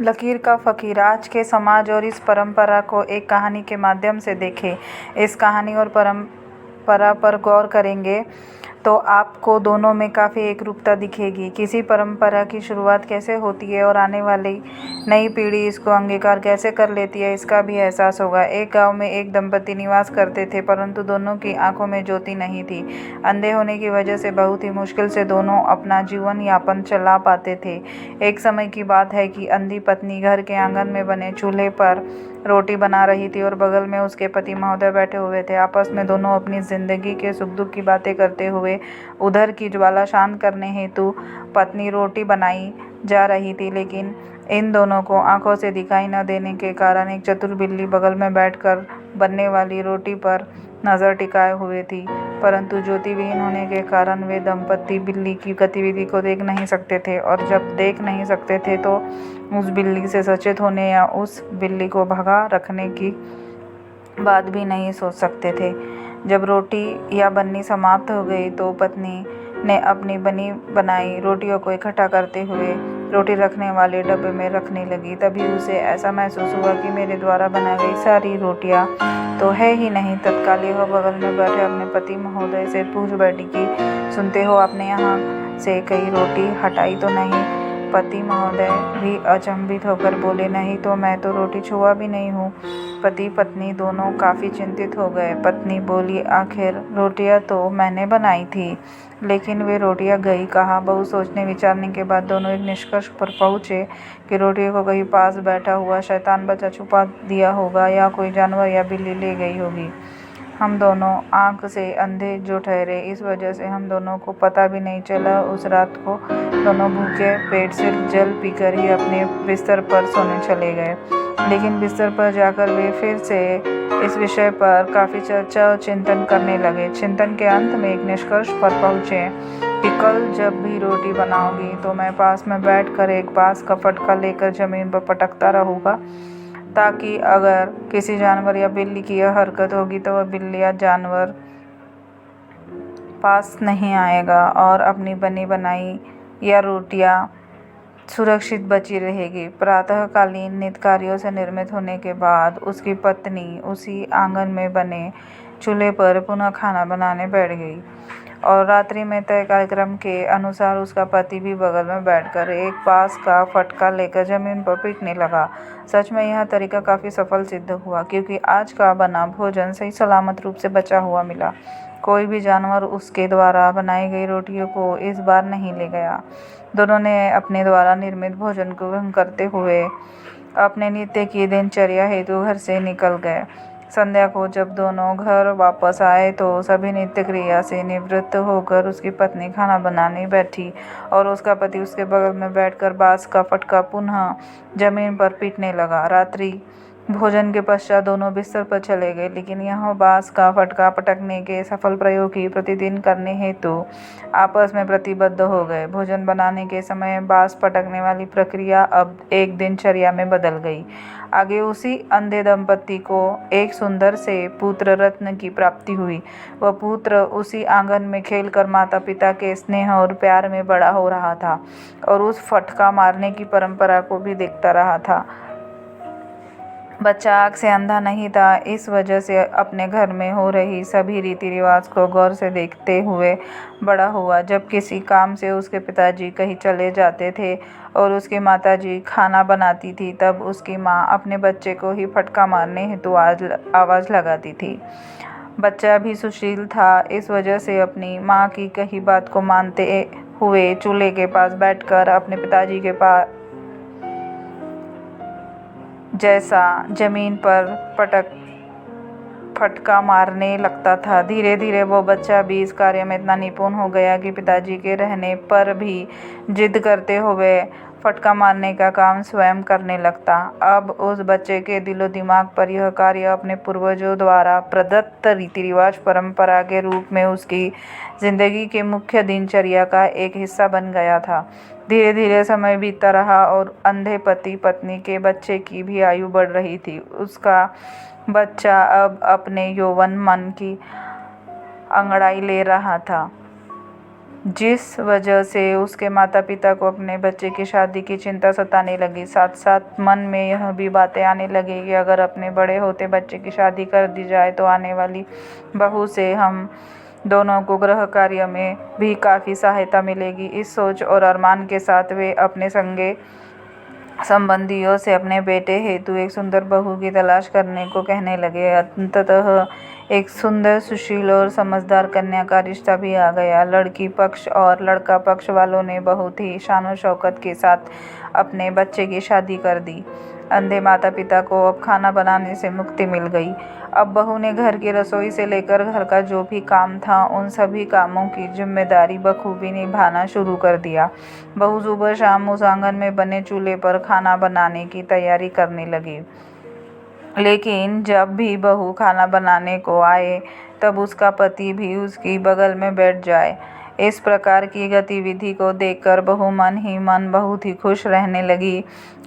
लकीर का फकीर आज के समाज और इस परंपरा को एक कहानी के माध्यम से देखें। इस कहानी और परंपरा पर गौर करेंगे तो आपको दोनों में काफ़ी एकरूपता दिखेगी। किसी परंपरा की शुरुआत कैसे होती है और आने वाली नई पीढ़ी इसको अंगीकार कैसे कर लेती है, इसका भी एहसास होगा। एक गांव में एक दंपति निवास करते थे, परंतु दोनों की आंखों में ज्योति नहीं थी। अंधे होने की वजह से बहुत ही मुश्किल से दोनों अपना जीवन यापन चला पाते थे। एक समय की बात है कि अंधी पत्नी घर के आंगन में बने चूल्हे पर रोटी बना रही थी और बगल में उसके पति महोदय बैठे हुए थे। आपस में दोनों अपनी जिंदगी के सुख दुख की बातें करते हुए उधर की ज्वाला शांत करने हेतु पत्नी रोटी बनाई जा रही थी, लेकिन इन दोनों को आंखों से दिखाई न देने के कारण एक चतुर बिल्ली बगल में बैठकर बनने वाली रोटी पर नजर टिकाए हुए थी। परंतु ज्योति विहीन होने के कारण वे दंपति बिल्ली की गतिविधि को देख नहीं सकते थे, और जब देख नहीं सकते थे तो उस बिल्ली से सचेत होने या उस बिल्ली को भगा रखने की बात भी नहीं सोच सकते थे। जब रोटी या बननी समाप्त हो गई तो पत्नी ने अपनी बनी बनाई रोटियों को इकट्ठा करते हुए रोटी रखने वाले डब्बे में रखने लगी। तभी उसे ऐसा महसूस हुआ कि मेरे द्वारा बनाई गई सारी रोटियां तो है ही नहीं। तत्काल वह बगल में बैठे अपने पति महोदय से पूछ बैठी कि सुनते हो, आपने यहाँ से कई रोटी हटाई तो नहीं? पति महोदय भी अचंभित होकर बोले, नहीं तो, मैं तो रोटी छुआ भी नहीं हूँ। पति पत्नी दोनों काफी चिंतित हो गए। पत्नी बोली, आखिर रोटियां तो मैंने बनाई थी, लेकिन वे रोटियां गई कहाँ? बहुत सोचने विचारने के बाद दोनों एक निष्कर्ष पर पहुंचे कि रोटियों को कहीं पास बैठा हुआ शैतान बच्चा छुपा दिया होगा या कोई जानवर या बिल्ली ले गई होगी। हम दोनों आंख से अंधे जो ठहरे, इस वजह से हम दोनों को पता भी नहीं चला। उस रात को दोनों भूखे पेट सिर्फ जल पीकर ही अपने बिस्तर पर सोने चले गए। लेकिन बिस्तर पर जाकर वे फिर से इस विषय पर काफ़ी चर्चा और चिंतन करने लगे। चिंतन के अंत में एक निष्कर्ष पर पहुँचे कि कल जब भी रोटी बनाओगी तो मैं पास में बैठकर एक बांस का फटका लेकर जमीन पर पटकता रहूँगा, ताकि अगर किसी जानवर या बिल्ली की यह हरकत होगी तो वह बिल्ली या जानवर पास नहीं आएगा और अपनी बनी बनाई या रोटियां सुरक्षित बची रहेगी। प्रातःकालीन नित्य कार्यों से निर्मित होने के बाद उसकी पत्नी उसी आंगन में बने चूल्हे पर पुनः खाना बनाने बैठ गई और रात्रि में तय कार्यक्रम के अनुसार उसका पति भी बगल में बैठकर एक बांस का फटका लेकर जमीन पर पीटने लगा। सच में यह तरीका काफी सफल सिद्ध हुआ, क्योंकि आज का बना भोजन सही सलामत रूप से बचा हुआ मिला। कोई भी जानवर उसके द्वारा बनाई गई रोटियों को इस बार नहीं ले गया। दोनों ने अपने द्वारा निर्मित भोजन को ग्रहण करते हुए अपने नित्य की दिनचर्या हेतु घर से निकल गए। संध्या को जब दोनों घर वापस आए तो सभी नित्य क्रिया से निवृत्त होकर उसकी पत्नी खाना बनाने बैठी और उसका पति उसके बगल में बैठकर बांस का फटका पुनः जमीन पर पीटने लगा। रात्रि भोजन के पश्चात दोनों बिस्तर पर चले गए, लेकिन यह बांस का फटका पटकने के सफल प्रयोग ही प्रतिदिन करने हेतु आपस में प्रतिबद्ध हो गए। भोजन बनाने के समय बांस पटकने वाली प्रक्रिया अब एक दिनचर्या में बदल गई। आगे उसी अंधे दंपति को एक सुंदर से पुत्र रत्न की प्राप्ति हुई। वह पुत्र उसी आंगन में खेलकर माता पिता के स्नेह और प्यार में बड़ा हो रहा था और उस फटका मारने की परंपरा को भी देखता रहा था। बच्चा आँख से अंधा नहीं था, इस वजह से अपने घर में हो रही सभी रीति रिवाज को गौर से देखते हुए बड़ा हुआ। जब किसी काम से उसके पिताजी कहीं चले जाते थे और उसकी माताजी खाना बनाती थी, तब उसकी माँ अपने बच्चे को ही फटका मारने हेतु आवाज़ लगाती थी। बच्चा भी सुशील था, इस वजह से अपनी माँ की कही बात को मानते हुए चूल्हे के पास बैठकर अपने पिताजी के पास जैसा जमीन पर फटका मारने लगता था। धीरे धीरे वो बच्चा भी इस कार्य में इतना निपुण हो गया कि पिताजी के रहने पर भी जिद करते हुए फटका मारने का काम स्वयं करने लगता। अब उस बच्चे के दिलो दिमाग पर यह कार्य अपने पूर्वजों द्वारा प्रदत्त रीति रिवाज परंपरा के रूप में उसकी जिंदगी के मुख्य दिनचर्या का एक हिस्सा बन गया था। धीरे धीरे समय बीतता रहा और अंधे पति पत्नी के बच्चे की भी आयु बढ़ रही थी। उसका बच्चा अब अपने यौवन मन की अंगड़ाई ले रहा था। जिस वजह से उसके माता पिता को अपने बच्चे की शादी की चिंता सताने लगी। साथ साथ मन में यह भी बातें आने लगी कि अगर अपने बड़े होते बच्चे की शादी कर दी जाए तो आने वाली बहू से हम दोनों को गृह कार्य में भी काफ़ी सहायता मिलेगी। इस सोच और अरमान के साथ वे अपने संगे संबंधियों से अपने बेटे हेतु एक सुंदर बहू की तलाश करने को कहने लगे। अंततः एक सुंदर, सुशील और समझदार कन्या का रिश्ता भी आ गया। लड़की पक्ष और लड़का पक्ष वालों ने बहुत ही शान शौकत के साथ अपने बच्चे की शादी कर दी। अंधे माता पिता को अब खाना बनाने से मुक्ति मिल गई। अब बहू ने घर की रसोई से लेकर घर का जो भी काम था उन सभी कामों की जिम्मेदारी बखूबी निभाना शुरू कर दिया। बहू सुबह शाम उस आंगन में बने चूल्हे पर खाना बनाने की तैयारी करने लगी। लेकिन जब भी बहू खाना बनाने को आए तब उसका पति भी उसकी बगल में बैठ जाए। इस प्रकार की गतिविधि को देखकर बहू मन ही मन बहुत ही खुश रहने लगी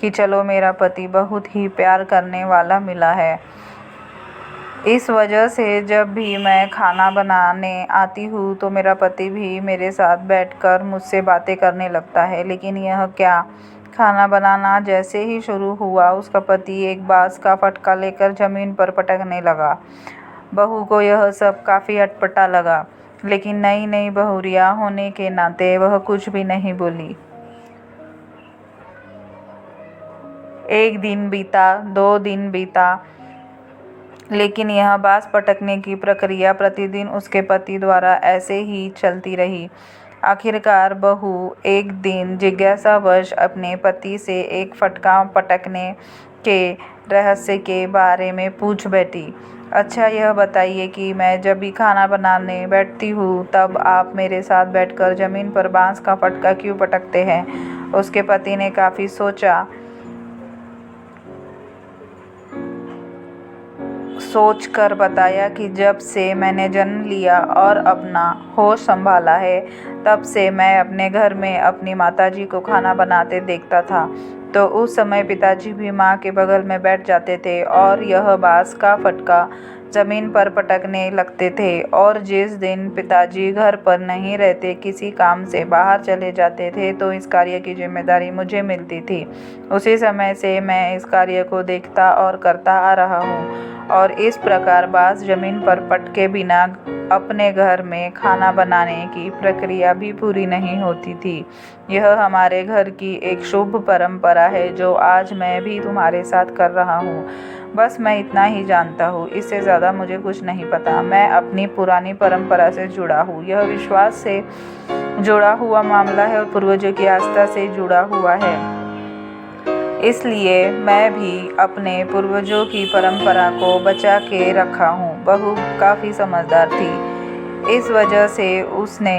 कि चलो मेरा पति बहुत ही प्यार करने वाला मिला है। इस वजह से जब भी मैं खाना बनाने आती हूँ तो मेरा पति भी मेरे साथ बैठकर मुझसे बातें करने लगता है। लेकिन यह क्या, खाना बनाना जैसे ही शुरू हुआ उसका पति एक बांस का फटका लेकर जमीन पर पटकने लगा। बहू को यह सब काफ़ी अटपटा लगा, लेकिन नई नई बहुरिया होने के नाते वह कुछ भी नहीं बोली। एक दिन बीता, 2 दिन बीता, लेकिन यह बांस पटकने की प्रक्रिया प्रतिदिन उसके पति द्वारा ऐसे ही चलती रही। आखिरकार बहू एक दिन जिज्ञासावश अपने पति से एक फटका पटकने के रहस्य के बारे में पूछ बैठी। अच्छा, यह बताइए कि मैं जब भी खाना बनाने बैठती हूँ तब आप मेरे साथ बैठकर ज़मीन पर बांस का फटका क्यों पटकते हैं? उसके पति ने काफ़ी सोच कर बताया कि जब से मैंने जन्म लिया और अपना होश संभाला है तब से मैं अपने घर में अपनी माताजी को खाना बनाते देखता था। तो उस समय पिताजी भी माँ के बगल में बैठ जाते थे और यह बांस का फटका ज़मीन पर पटकने लगते थे। और जिस दिन पिताजी घर पर नहीं रहते, किसी काम से बाहर चले जाते थे, तो इस कार्य की जिम्मेदारी मुझे मिलती थी। उसी समय से मैं इस कार्य को देखता और करता आ रहा हूँ और इस प्रकार बांस जमीन पर पटके बिना अपने घर में खाना बनाने की प्रक्रिया भी पूरी नहीं होती थी। यह हमारे घर की एक शुभ परंपरा है जो आज मैं भी तुम्हारे साथ कर रहा हूँ। बस मैं इतना ही जानता हूँ, इससे ज़्यादा मुझे कुछ नहीं पता। मैं अपनी पुरानी परंपरा से जुड़ा हूँ। यह विश्वास से जुड़ा हुआ मामला है और पूर्वजों की आस्था से जुड़ा हुआ है। इसलिए मैं भी अपने पूर्वजों की परंपरा को बचा के रखा हूँ। बहू काफ़ी समझदार थी, इस वजह से उसने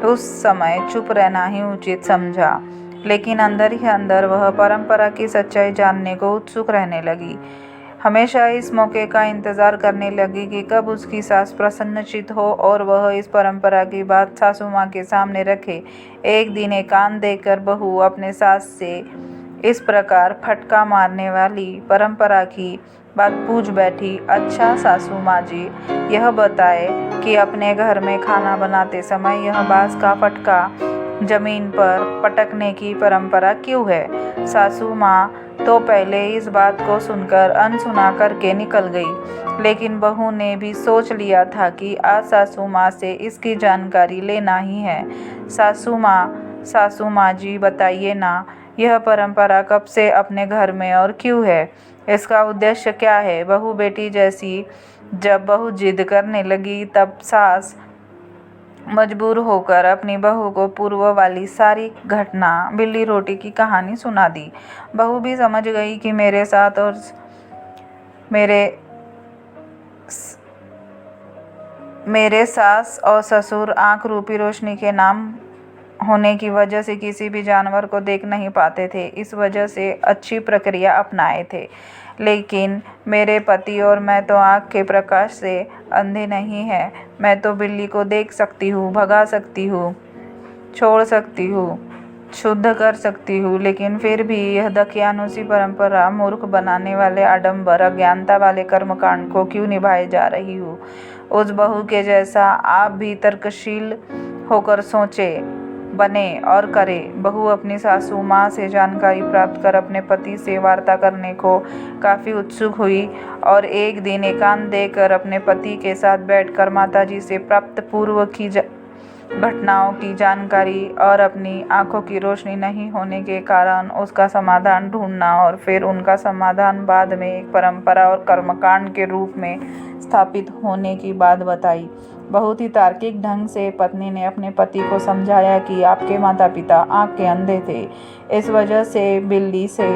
उस समय चुप रहना ही उचित समझा। लेकिन अंदर ही अंदर वह परंपरा की सच्चाई जानने को उत्सुक रहने लगी। हमेशा इस मौके का इंतज़ार करने लगी कि कब उसकी सास प्रसन्नचित्त हो और वह इस परंपरा की बात सासू माँ के सामने रखे। एक दिन एकांत देकर बहू अपने सास से इस प्रकार फटका मारने वाली परंपरा की बात पूछ बैठी। अच्छा सासू माँ जी, यह बताए कि अपने घर में खाना बनाते समय यह बांस का फटका जमीन पर पटकने की परंपरा क्यों है? सासू माँ तो पहले इस बात को सुनकर अनसुना करके निकल गई, लेकिन बहू ने भी सोच लिया था कि आज सासू माँ से इसकी जानकारी लेना ही है। सासू माँ जी बताइए ना, यह परंपरा कब से अपने घर में और क्यों है? इसका उद्देश्य क्या है? बहू बेटी जैसी जब बहू जिद करने लगी तब सास मजबूर होकर अपनी बहू को पूर्व वाली सारी घटना, बिल्ली रोटी की कहानी सुना दी। बहू भी समझ गई कि मेरे सास और ससुर आँख रूपी रोशनी के नाम होने की वजह से किसी भी जानवर को देख नहीं पाते थे, इस वजह से अच्छी प्रक्रिया अपनाए थे। लेकिन मेरे पति और मैं तो आँख के प्रकाश से अंधे नहीं हैं। मैं तो बिल्ली को देख सकती हूँ, भगा सकती हूँ, छोड़ सकती हूँ, शुद्ध कर सकती हूँ, लेकिन फिर भी यह दकियानुसी परंपरा मूर्ख बनाने वाले आडंबर, अज्ञानता वाले कर्मकांड को क्यों निभाए जा रही हूँ? उस बहू के जैसा आप भी तर्कशील होकर सोचे, बने और करे। बहू अपनी सासू माँ से जानकारी प्राप्त कर अपने पति से वार्ता करने को काफ़ी उत्सुक हुई और एक दिन एकांत देकर अपने पति के साथ बैठकर माताजी से प्राप्त पूर्व की घटनाओं की जानकारी और अपनी आंखों की रोशनी नहीं होने के कारण उसका समाधान ढूंढना और फिर उनका समाधान बाद में एक परंपरा और कर्मकांड के रूप में स्थापित होने की बात बताई। बहुत ही तार्किक ढंग से पत्नी ने अपने पति को समझाया कि आपके माता पिता आँख के अंधे थे, इस वजह से बिल्ली से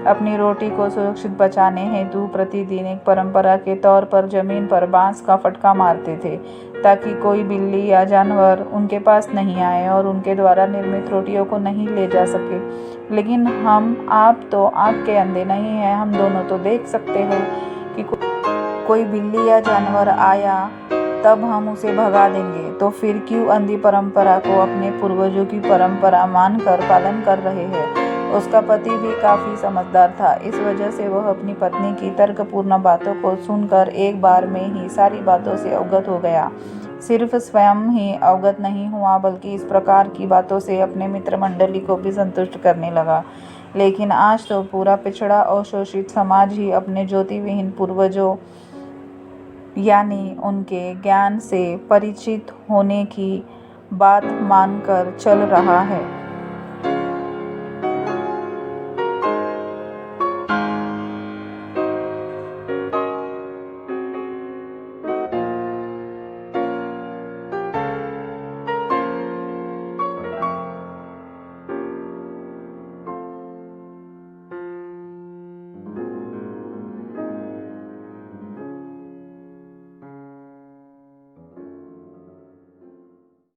अपनी रोटी को सुरक्षित बचाने हेतु प्रतिदिन एक परंपरा के तौर पर जमीन पर बांस का फटका मारते थे ताकि कोई बिल्ली या जानवर उनके पास नहीं आए और उनके द्वारा निर्मित रोटियों को नहीं ले जा सके। लेकिन आप तो आँख के अंधे नहीं हैं, हम दोनों तो देख सकते हैं कि कोई बिल्ली या जानवर आया तब हम उसे भगा देंगे, तो फिर क्यों अंधी परंपरा को अपने पूर्वजों की परंपरा मानकर पालन कर रहे हैं। उसका पति भी काफ़ी समझदार था, इस वजह से वह अपनी पत्नी की तर्कपूर्ण बातों को सुनकर एक बार में ही सारी बातों से अवगत हो गया। सिर्फ स्वयं ही अवगत नहीं हुआ बल्कि इस प्रकार की बातों से अपने मित्र मंडली को भी संतुष्ट करने लगा। लेकिन आज तो पूरा पिछड़ा और शोषित समाज ही अपने ज्योतिविहीन पूर्वजों यानी उनके ज्ञान से परिचित होने की बात मानकर चल रहा है।